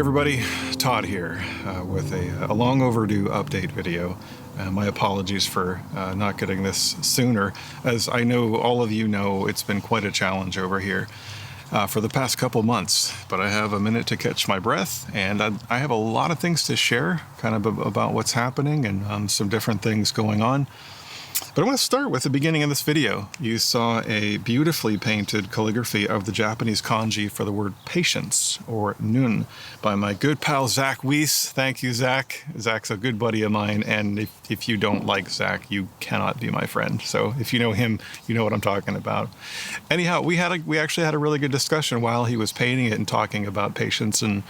everybody, Todd here with a long overdue update video. My apologies for not getting this sooner. As I know all of you know, it's been quite a challenge over here for the past couple months, but I have a minute to catch my breath, and I have a lot of things to share kind of about what's happening and some different things going on. But I want to start with the beginning of this video. You saw a beautifully painted calligraphy of the Japanese kanji for the word patience, or nun, by my good pal Zach Weiss. Thank you, Zach. Zach's a good buddy of mine, and if you don't like Zach, you cannot be my friend. So if you know him, you know what I'm talking about. Anyhow, we actually had a really good discussion while he was painting it and talking about patience and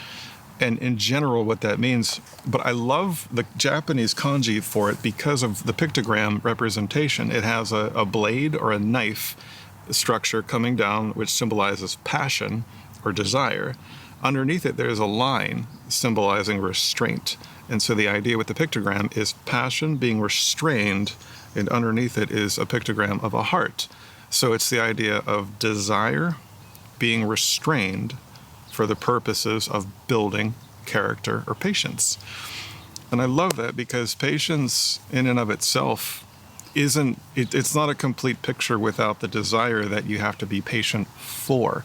in general what that means. But I love the Japanese kanji for it because of the pictogram representation. It has a blade or a knife structure coming down, which symbolizes passion or desire. Underneath it, there's a line symbolizing restraint. And so the idea with the pictogram is passion being restrained, and underneath it is a pictogram of a heart. So it's the idea of desire being restrained for the purposes of building character or patience. And I love that because patience in and of itself it's not a complete picture without the desire that you have to be patient for.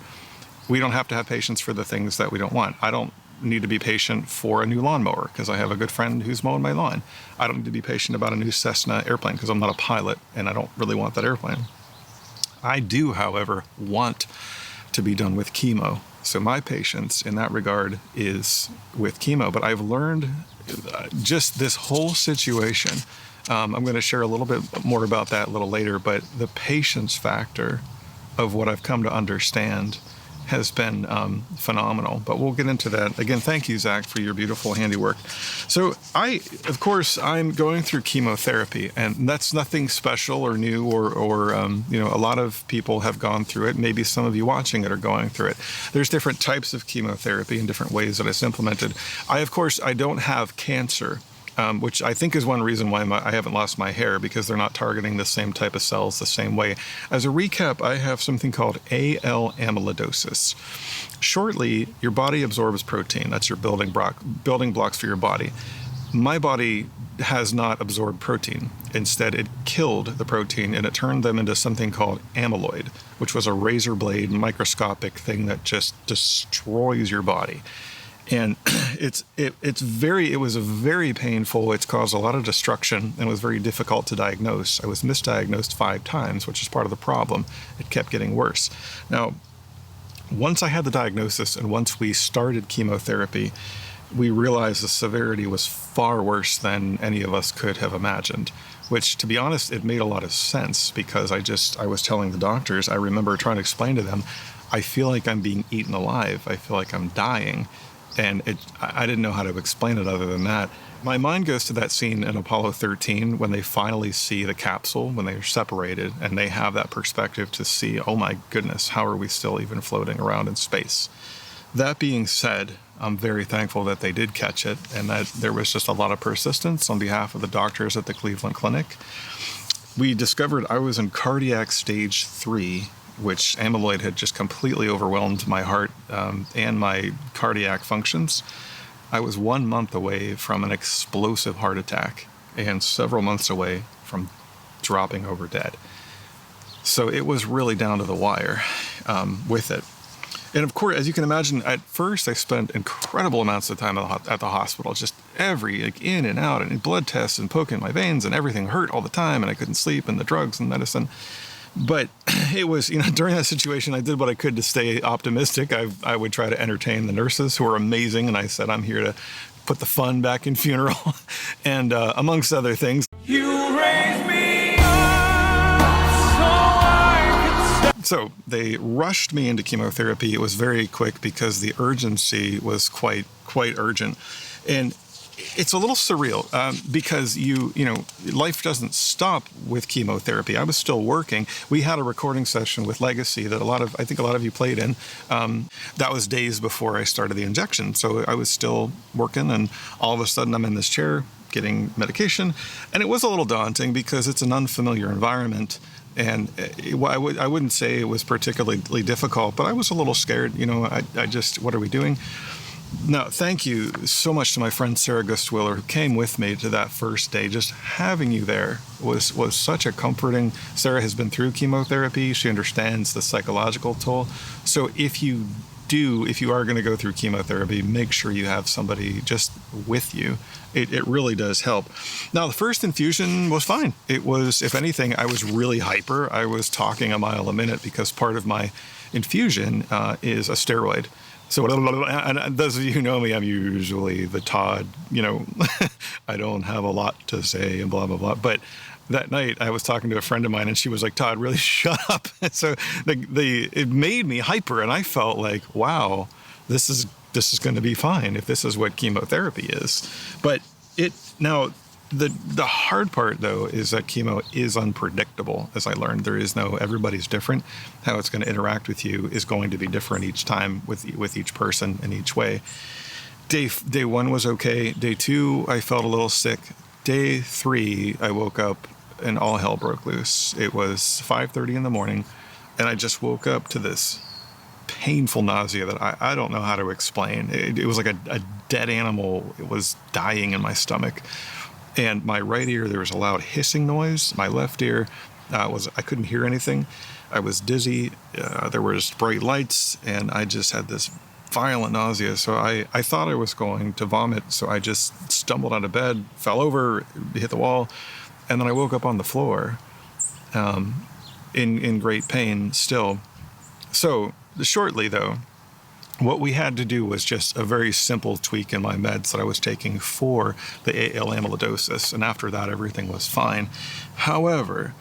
We don't have to have patience for the things that we don't want. I don't need to be patient for a new lawnmower because I have a good friend who's mowing my lawn. I don't need to be patient about a new Cessna airplane because I'm not a pilot and I don't really want that airplane. I do, however, want to be done with chemo. So my patience in that regard is with chemo. But I've learned just this whole situation. I'm going to share a little bit more about that a little later. But the patience factor of what I've come to understand has been phenomenal. But we'll get into that. Again, thank you, Zach, for your beautiful handiwork. So I'm going through chemotherapy, and that's nothing special or new or a lot of people have gone through it. Maybe some of you watching it are going through it. There's different types of chemotherapy and different ways that it's implemented. I don't have cancer. Which I think is one reason why I haven't lost my hair, because they're not targeting the same type of cells the same way. As a recap, I have something called AL amyloidosis. Shortly, your body absorbs protein. That's your building blocks for your body. My body has not absorbed protein. Instead, it killed the protein and it turned them into something called amyloid, which was a razor blade microscopic thing that just destroys your body. And it was very painful. It's caused a lot of destruction and was very difficult to diagnose. I was misdiagnosed 5 times, which is part of the problem. It kept getting worse. Now, once I had the diagnosis and once we started chemotherapy, we realized the severity was far worse than any of us could have imagined, which, to be honest, it made a lot of sense because I was telling the doctors, I remember trying to explain to them, I feel like I'm being eaten alive. I feel like I'm dying. And I didn't know how to explain it other than that. My mind goes to that scene in Apollo 13 when they finally see the capsule, when they're separated, and they have that perspective to see, oh my goodness, how are we still even floating around in space? That being said, I'm very thankful that they did catch it and that there was just a lot of persistence on behalf of the doctors at the Cleveland Clinic. We discovered I was in cardiac stage 3, which amyloid had just completely overwhelmed my heart and my cardiac functions. I was 1 month away from an explosive heart attack and several months away from dropping over dead. So it was really down to the wire with it. And of course, as you can imagine, at first I spent incredible amounts of time at the hospital, just in and out, and blood tests and poking my veins, and everything hurt all the time, and I couldn't sleep, and the drugs and medicine. But it was, during that situation, I did what I could to stay optimistic. I would try to entertain the nurses, who are amazing, and I said, I'm here to put the fun back in funeral, and amongst other things. You raised me up so I could... So they rushed me into chemotherapy. It was very quick because the urgency was quite urgent. And it's a little surreal because life doesn't stop with chemotherapy. I was still working. We had a recording session with Legacy that I think a lot of you played in. That was days before I started the injection. So I was still working, and all of a sudden I'm in this chair getting medication. And it was a little daunting because it's an unfamiliar environment. And I wouldn't say it was particularly difficult, but I was a little scared. What are we doing? No, thank you so much to my friend Sarah Gustwiller, who came with me to that first day. Just having you there was such a comforting. Sarah has been through chemotherapy. She understands the psychological toll. So if you are going to go through chemotherapy, make sure you have somebody just with you. It really does help. Now, the first infusion was fine. It was, if anything, I was really hyper. I was talking a mile a minute because part of my infusion is a steroid. So, and those of you who know me, I'm usually the Todd, I don't have a lot to say and blah, blah, blah. But that night I was talking to a friend of mine and she was like, Todd, really shut up. So it made me hyper and I felt like, wow, this is going to be fine if this is what chemotherapy is. But now the hard part though is that chemo is unpredictable. As I learned, everybody's different. How it's going to interact with you is going to be different each time with each person in each way. Day 1 was okay. Day 2, I felt a little sick. Day 3, I woke up and all hell broke loose. It was 5:30 in the morning and I just woke up to this painful nausea that I don't know how to explain. It was like a dead animal. It was dying in my stomach. And my right ear, there was a loud hissing noise. My left ear I couldn't hear anything. I was dizzy. There was bright lights, and I just had this violent nausea. So I thought I was going to vomit. So I just stumbled out of bed, fell over, hit the wall, and then I woke up on the floor in great pain still. So shortly, though, what we had to do was just a very simple tweak in my meds that I was taking for the AL amyloidosis, and after that, everything was fine. However,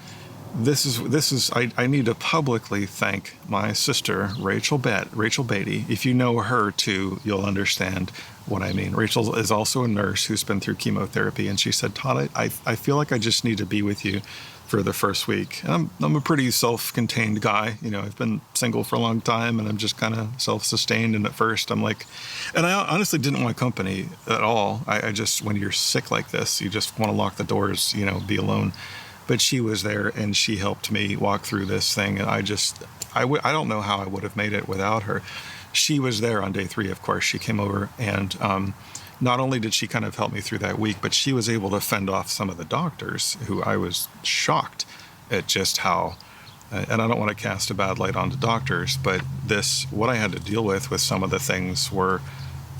I need to publicly thank my sister, Rachel Beatty. If you know her too, you'll understand what I mean. Rachel is also a nurse who's been through chemotherapy, and she said, Todd, I feel like I just need to be with you for the first week. And I'm a pretty self-contained guy. I've been single for a long time and I'm just kind of self-sustained. And at first I'm like, and I honestly didn't want company at all. I just, when you're sick like this, you just want to lock the doors, be alone. But she was there and she helped me walk through this thing. And I don't know how I would have made it without her. She was there on day 3, of course. She came over and, not only did she kind of help me through that week, but she was able to fend off some of the doctors who I was shocked at just how, and I don't want to cast a bad light onto doctors, but what I had to deal with some of the things were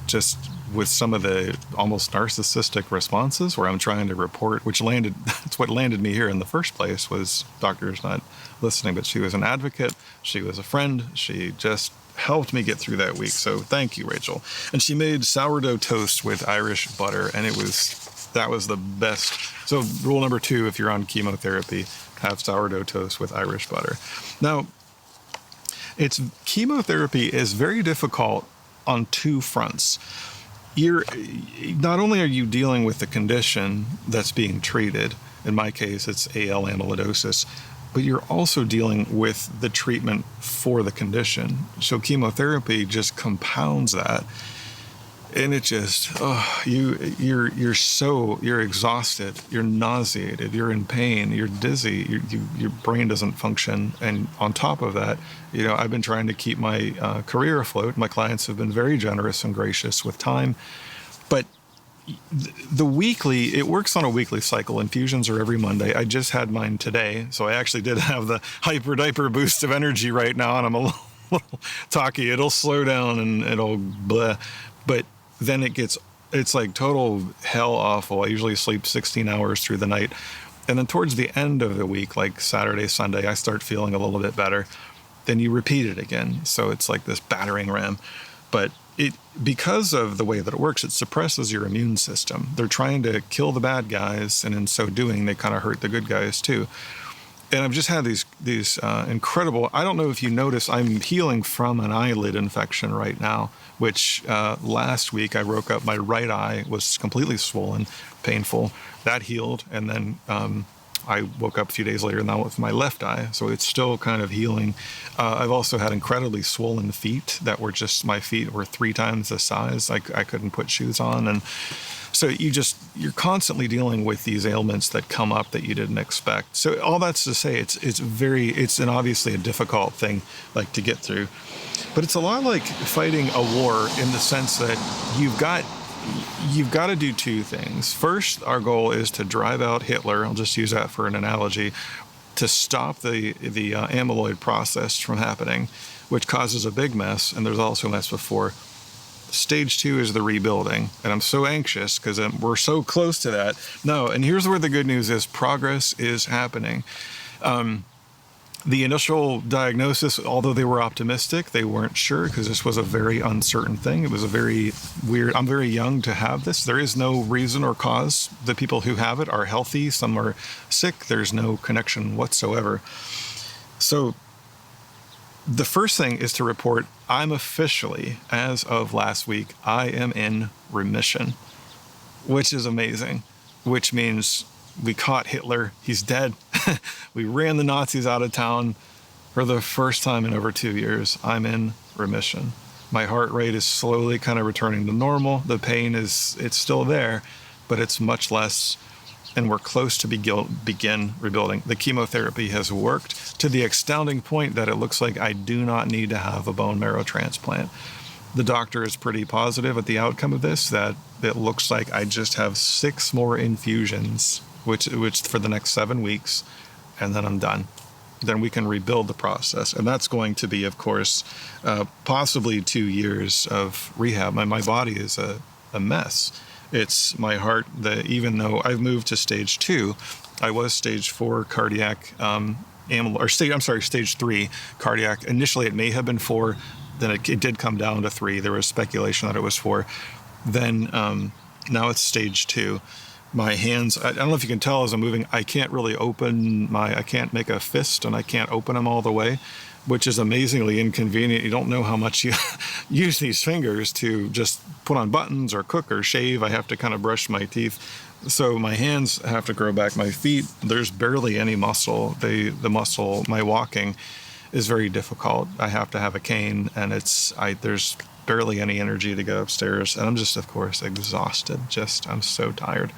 just with some of the almost narcissistic responses where I'm trying to report, that's what landed me here in the first place, was doctors not listening. But she was an advocate. She was a friend. She just helped me get through that week. So thank you, Rachel. And she made sourdough toast with Irish butter, and that was the best. So rule number 2, if you're on chemotherapy, have sourdough toast with Irish butter. Now, chemotherapy is very difficult on 2 fronts. Not only are you dealing with the condition that's being treated, in my case it's AL amyloidosis, but you're also dealing with the treatment for the condition. So chemotherapy just compounds that. And it just, you're exhausted, you're nauseated, you're in pain, you're dizzy, your brain doesn't function. And on top of that, I've been trying to keep my career afloat. My clients have been very generous and gracious with time. But it works on a weekly cycle. Infusions are every Monday. I just had mine today, so I actually did have the hyper diaper boost of energy right now, and I'm a little talky. It'll slow down and it'll blah, but then it's like total hell awful. I usually sleep 16 hours through the night, and then towards the end of the week, like Saturday, Sunday, I start feeling a little bit better. Then you repeat it again, so it's like this battering ram. But because of the way that it works, it suppresses your immune system. They're trying to kill the bad guys, and in so doing, they kind of hurt the good guys too. And I've just had these incredible, I don't know if you notice, I'm healing from an eyelid infection right now, which last week I woke up, my right eye was completely swollen, painful. That healed, and then I woke up a few days later now with my left eye, so it's still kind of healing. I've also had incredibly swollen feet my feet were 3 times the size. I couldn't put shoes on, and So you're constantly dealing with these ailments that come up that you didn't expect. So all that's to say, it's an obviously a difficult thing like to get through, but it's a lot like fighting a war in the sense that you've got to do two things. First, our goal is to drive out Hitler. I'll just use that for an analogy, to stop the amyloid process from happening, which causes a big mess. And there's also a mess before. Stage 2 is the rebuilding, and I'm so anxious because we're so close to that. No, and here's where the good news is: progress is happening. The initial diagnosis, although they were optimistic, they weren't sure because this was a very uncertain thing. It was a very weird. I'm very young to have this. There is no reason or cause. The people who have it are healthy. Some are sick. There's no connection whatsoever. So the first thing is to report I'm officially, as of last week, I am in remission, which is amazing, which means we caught Hitler. He's dead. We ran the Nazis out of town for the first time in over 2 years. I'm in remission. My heart rate is slowly kind of returning to normal. The pain it's still there, but it's much less. And we're close to begin rebuilding. The chemotherapy has worked to the astounding point that it looks like I do not need to have a bone marrow transplant. The doctor is pretty positive at the outcome of this, that it looks like I just have 6 more infusions, which for the next 7 weeks, and then I'm done. Then we can rebuild the process. And that's going to be, of course, possibly 2 years of rehab. My body is a mess. It's my heart that, even though I've moved to stage 2, I was stage 4 cardiac stage 3 cardiac. Initially, it may have been 4. Then it did come down to 3. There was speculation that it was 4. Then now it's stage 2. My hands, I don't know if you can tell as I'm moving, I can't really I can't make a fist, and I can't open them all the way, which is amazingly inconvenient. You don't know how much you use these fingers to just put on buttons or cook or shave. I have to kind of brush my teeth. So my hands have to grow back. My feet, there's barely any muscle. The muscle, my walking is very difficult. I have to have a cane, and there's barely any energy to go upstairs. And I'm just, of course, exhausted. I'm so tired.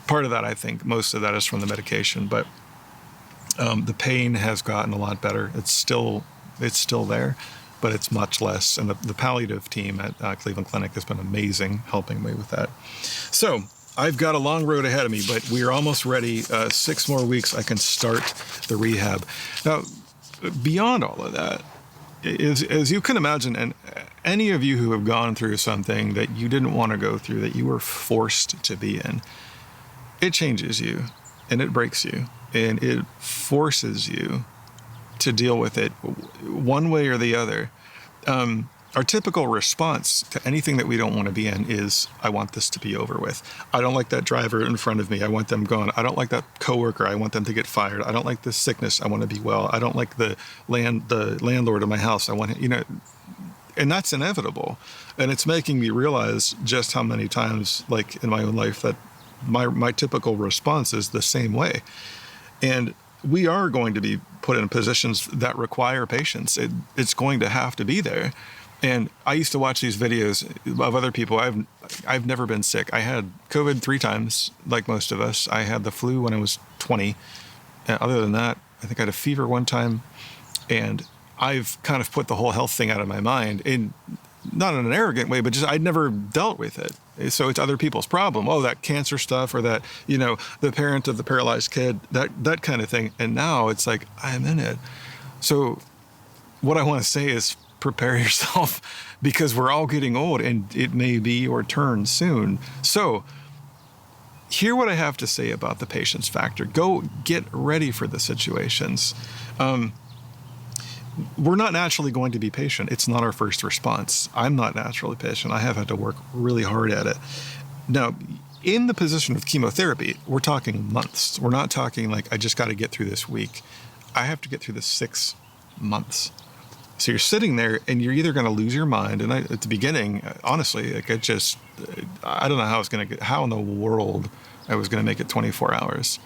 Part of that, I think, most of that is from the medication, but the pain has gotten a lot better. It's still there, but it's much less. And the palliative team at Cleveland Clinic has been amazing helping me with that. So I've got a long road ahead of me, but we are almost ready. 6 more weeks, I can start the rehab. Now, beyond all of that, as you can imagine, and any of you who have gone through something that you didn't want to go through, that you were forced to be in, it changes you and it breaks you. And it forces you to deal with it one way or the other. Our typical response to anything that we don't want to be in is, I want this to be over with. I don't like that driver in front of me. I want them gone. I don't like that coworker. I want them to get fired. I don't like this sickness. I want to be well. I don't like the landlord of my house. I want, and that's inevitable. And it's making me realize just how many times, like in my own life, that my typical response is the same way. And we are going to be put in positions that require patience. It's going to have to be there. And I used to watch these videos of other people. I've never been sick. I had COVID 3 times, like most of us. I had the flu when I was 20. And other than that, I think I had a fever one time. And I've kind of put the whole health thing out of my mind, not in an arrogant way, but just I'd never dealt with it. So it's other people's problem. Oh, that cancer stuff, or that, the parent of the paralyzed kid, that kind of thing. And now it's like, I'm in it. So what I want to say is, prepare yourself, because we're all getting old and it may be your turn soon. So hear what I have to say about the patience factor. Go get ready for the situations. We're not naturally going to be patient. It's not our first response. I'm not naturally patient. I have had to work really hard at it. Now, in the position of chemotherapy, we're talking months. We're not talking like, I just got to get through this week. I have to get through this 6 months. So you're sitting there and you're either going to lose your mind. And at the beginning, honestly, like I don't know how in the world I was going to make it 24 hours,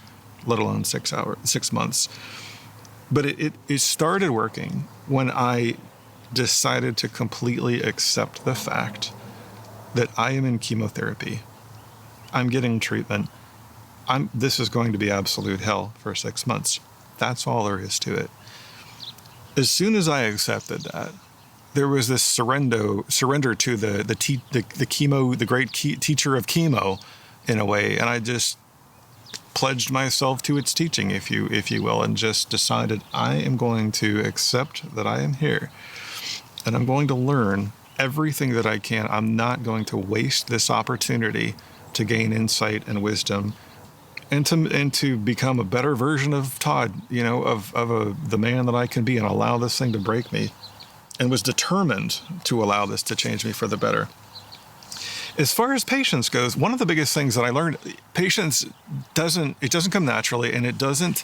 let alone 6 months. But it started working when I decided to completely accept the fact that I am in chemotherapy I'm getting treatment. This is going to be absolute hell for 6 months. That's all there is to it. As soon as I accepted that, there was this surrender to the chemo, the great teacher of chemo, in a way, and I just pledged myself to its teaching, if you will, and just decided I am going to accept that I am here, and I'm going to learn everything that I can. I'm not going to waste this opportunity to gain insight and wisdom, and to become a better version of Todd, the man that I can be, and allow this thing to break me, and was determined to allow this to change me for the better. As far as patience goes, one of the biggest things that I learned, patience doesn't come naturally, and it doesn't,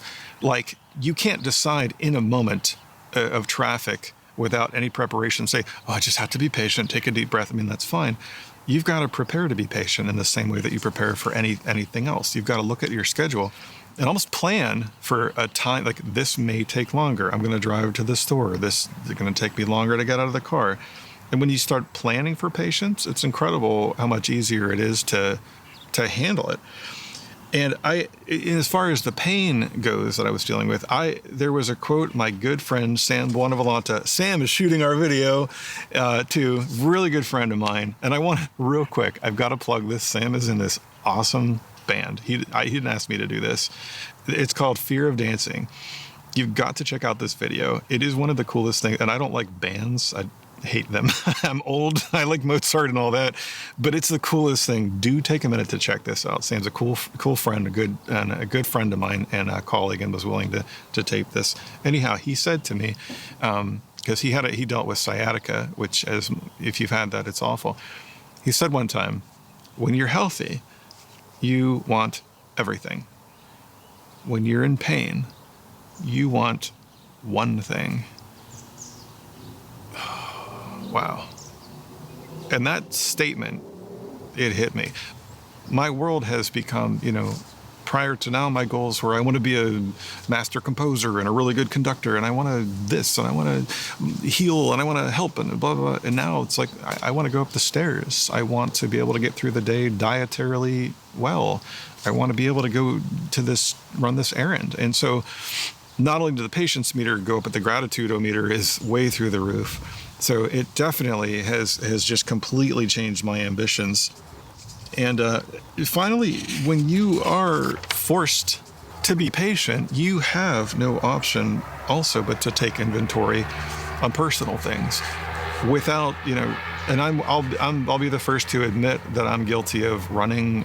you can't decide in a moment of traffic without any preparation, say, oh, I just have to be patient, take a deep breath. I mean, that's fine. You've got to prepare to be patient in the same way that you prepare for anything else. You've got to look at your schedule and almost plan for a time, like, this may take longer. I'm going to drive to the store. This is going to take me longer to get out of the car. And when you start planning for patience, it's incredible how much easier it is to handle it. And as far as the pain goes that I was dealing with, there was a quote, my good friend, Sam Buonavolonta. Sam is shooting our video, too. Really good friend of mine. And I want, real quick, I've got to plug this. Sam is in this awesome band. He didn't ask me to do this. It's called Fear of Dancing. You've got to check out this video. It is one of the coolest things. And I don't like bands. I hate them. I'm old. I like Mozart and all that, but it's the coolest thing. Do take a minute to check this out. Sam's a cool friend, a good friend of mine, and a colleague, and was willing to tape this. Anyhow, he said to me, because he dealt with sciatica, which, as if you've had that, it's awful. He said one time, when you're healthy, you want everything. When you're in pain, you want one thing. Wow. And that statement, it hit me. My world has become, prior to now, my goals were I want to be a master composer and a really good conductor, and I want to this, and I want to heal, and I want to help, and blah, blah, blah. And now it's like, I want to go up the stairs. I want to be able to get through the day dietarily well. I want to be able to go to run this errand. And so not only did the patience meter go up, but the gratitude-o-meter is way through the roof. So it definitely has just completely changed my ambitions. And finally, when you are forced to be patient, you have no option also but to take inventory on personal things without, and I'll be the first to admit that I'm guilty of running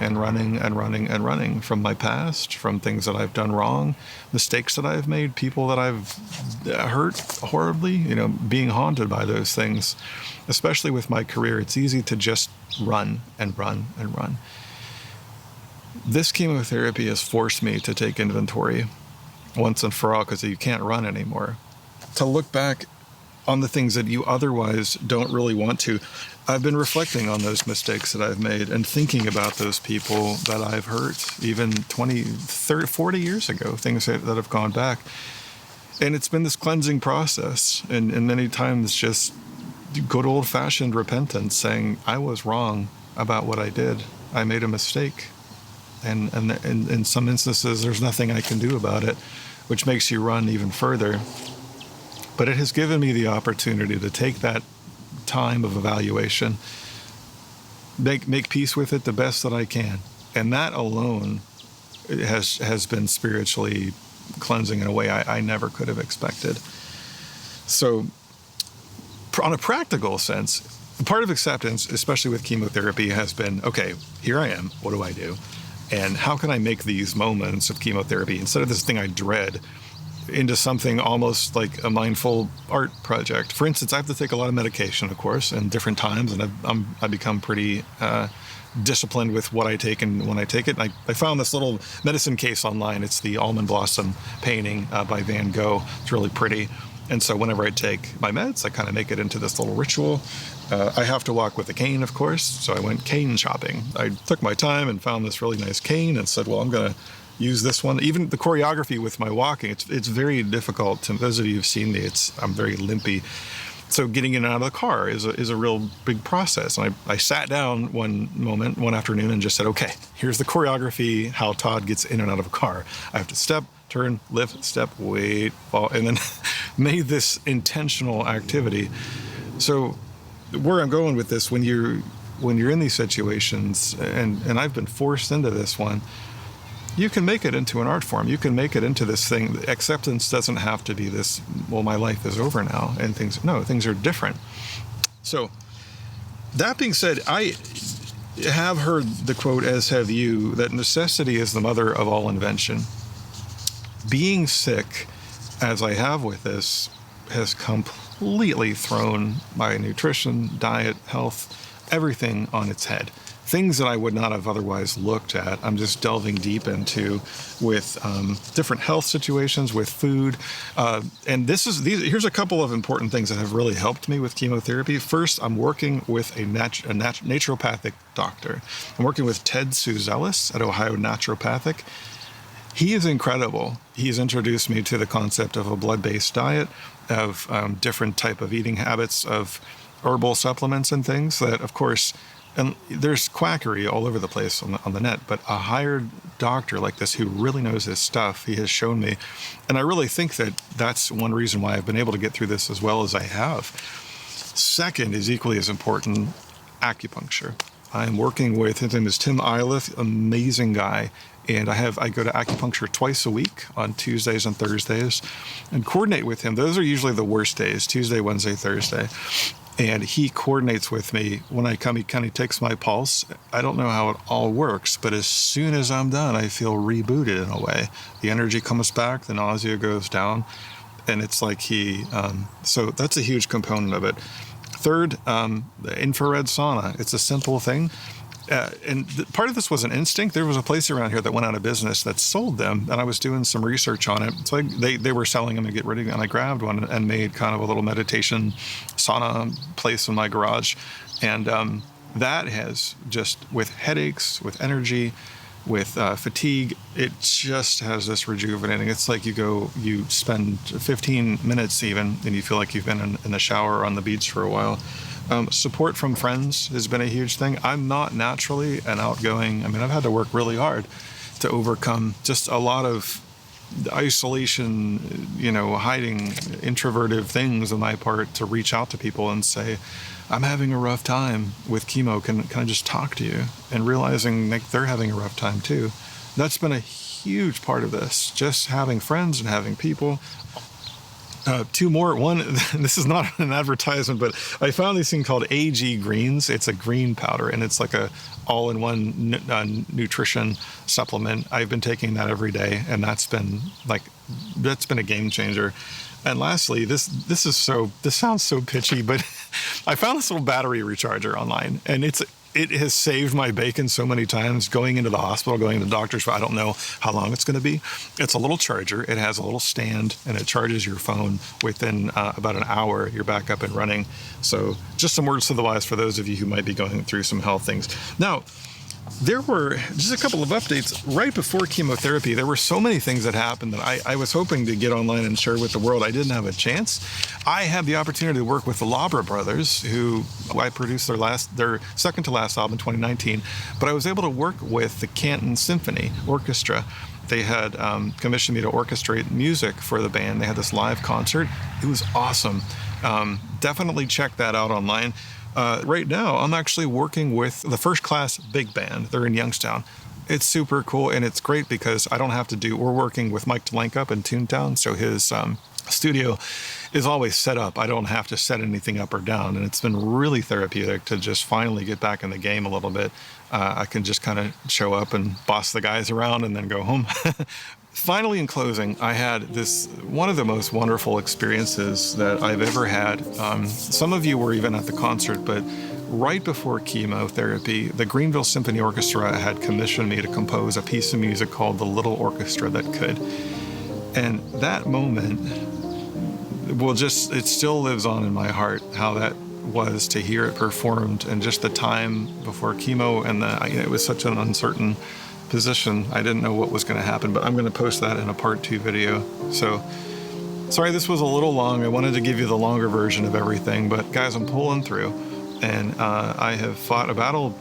from my past, from things that I've done wrong, mistakes that I've made, people that I've hurt horribly, being haunted by those things. Especially with my career, it's easy to just run. This chemotherapy has forced me to take inventory once and for all, because you can't run anymore. To look back on the things that you otherwise don't really want to. I've been reflecting on those mistakes that I've made and thinking about those people that I've hurt, even 20, 30, 40 years ago, things that have gone back. And it's been this cleansing process, and many times just good old-fashioned repentance, saying, I was wrong about what I did. I made a mistake. And in some instances, there's nothing I can do about it, which makes you run even further. But it has given me the opportunity to take that time of evaluation, make peace with it the best that I can. And that alone has been spiritually cleansing in a way I never could have expected. So on a practical sense, part of acceptance, especially with chemotherapy, has been, okay, here I am, what do I do? And how can I make these moments of chemotherapy, instead of this thing I dread, into something almost like a mindful art project? For instance, I have to take a lot of medication, of course, in different times, and I've become pretty disciplined with what I take and when I take it. And I found this little medicine case online. It's the almond blossom painting by Van Gogh. It's really pretty. And so whenever I take my meds, I kind of make it into this little ritual. I have to walk with a cane, of course, so I went cane shopping. I took my time and found this really nice cane and said, well, I'm going to use this one. Even the choreography with my walking, it's very difficult. To those of you who've seen me, I'm very limpy. So getting in and out of the car is a real big process. And I sat down one afternoon and just said, okay, here's the choreography, how Todd gets in and out of a car. I have to step, turn, lift, step, wait, fall, and then made this intentional activity. So where I'm going with this, when you're in these situations, and I've been forced into this one, you can make it into an art form. You can make it into this thing. Acceptance doesn't have to be this, well, my life is over now, and things are different. So that being said, I have heard the quote, as have you, that necessity is the mother of all invention. Being sick, as I have with this, has completely thrown my nutrition, diet, health, everything on its head. Things that I would not have otherwise looked at, I'm just delving deep into with different health situations, with food. And here's a couple of important things that have really helped me with chemotherapy. First, I'm working with a naturopathic doctor. I'm working with Ted Suzelis at Ohio Naturopathic. He is incredible. He's introduced me to the concept of a blood-based diet, of different type of eating habits, of herbal supplements and things that, of course, and there's quackery all over the place on the net, but a hired doctor like this who really knows his stuff, he has shown me. And I really think that that's one reason why I've been able to get through this as well as I have. Second is equally as important, acupuncture. I'm working with, his name is Tim Eileth, amazing guy. And I go to acupuncture twice a week on Tuesdays and Thursdays and coordinate with him. Those are usually the worst days, Tuesday, Wednesday, Thursday. And he coordinates with me. When I come, he kind of takes my pulse. I don't know how it all works, but as soon as I'm done, I feel rebooted in a way. The energy comes back, the nausea goes down, and it's like so that's a huge component of it. Third, the infrared sauna. It's a simple thing. Part of this was an instinct. There was a place around here that went out of business that sold them, and I was doing some research on it. So they were selling them and get rid of them, and I grabbed one and made kind of a little meditation sauna place in my garage. And that has just, with headaches, with energy, with fatigue, it just has this rejuvenating. It's like you spend 15 minutes even, and you feel like you've been in the shower or on the beach for a while. Support from friends has been a huge thing. I'm not naturally an outgoing, I've had to work really hard to overcome just a lot of isolation, hiding introverted things on my part to reach out to people and say, I'm having a rough time with chemo. Can I just talk to you? And realizing like they're having a rough time too. That's been a huge part of this, just having friends and having people. Two more. One, this is not an advertisement, but I found this thing called AG Greens. It's a green powder, and it's like a all-in-one nutrition supplement. I've been taking that every day, and that's been a game changer. And lastly, this sounds so pitchy, but I found this little battery recharger online, and it has saved my bacon so many times going into the hospital, going to the doctor's. I don't know how long it's going to be. It's a little charger. It has a little stand, and it charges your phone within about an hour. You're back up and running. So just some words to the wise for those of you who might be going through some health things. Now, there were just a couple of updates. Right before chemotherapy, there were so many things that happened that I was hoping to get online and share with the world. I didn't have a chance. I had the opportunity to work with the Labra brothers, who I produced their second to last album in 2019, but I was able to work with the Canton Symphony Orchestra. They had commissioned me to orchestrate music for the band. They had this live concert. It was awesome. Definitely check that out online. Right now, I'm actually working with the First Class Big Band. They're in Youngstown. It's super cool, and it's great because I don't have to we're working with Mike Delank up in Toontown, so his studio is always set up. I don't have to set anything up or down, and it's been really therapeutic to just finally get back in the game a little bit. I can just kind of show up and boss the guys around and then go home. Finally, in closing, I had one of the most wonderful experiences that I've ever had. Some of you were even at the concert, but right before chemotherapy, the Greenville Symphony Orchestra had commissioned me to compose a piece of music called The Little Orchestra That Could. And that moment, it still lives on in my heart, how that was to hear it performed, and just the time before chemo, and it was such an uncertain position. I didn't know what was going to happen, but I'm going to post that in a part 2 video. So Sorry this was a little long. I wanted to give you the longer version of everything, but guys, I'm pulling through, and I have fought a battle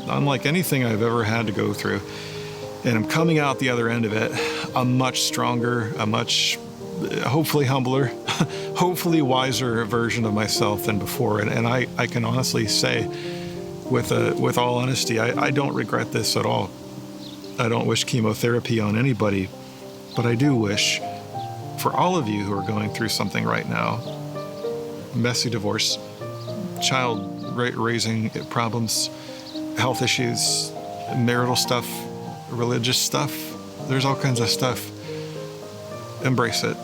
unlike anything I've ever had to go through, and I'm coming out the other end of it a much stronger, a much hopefully humbler, hopefully wiser version of myself than before. And I can honestly say, with all honesty, I don't regret this at all. I don't wish chemotherapy on anybody, but I do wish for all of you who are going through something right now, messy divorce, child raising problems, health issues, marital stuff, religious stuff, there's all kinds of stuff. Embrace it.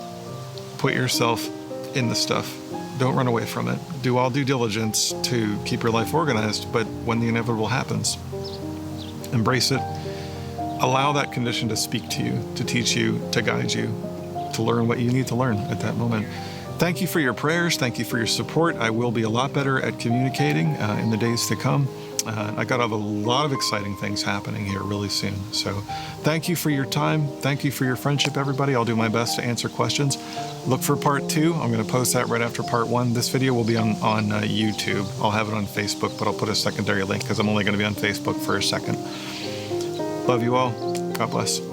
Put yourself in the stuff. Don't run away from it. Do all due diligence to keep your life organized, but when the inevitable happens, embrace it. Allow that condition to speak to you, to teach you, to guide you, to learn what you need to learn at that moment. Thank you for your prayers. Thank you for your support. I will be a lot better at communicating in the days to come. I got a lot of exciting things happening here really soon. So thank you for your time. Thank you for your friendship, everybody. I'll do my best to answer questions. Look for part 2. I'm going to post that right after part 1. This video will be on YouTube. I'll have it on Facebook, but I'll put a secondary link because I'm only going to be on Facebook for a second. Love you all. God bless.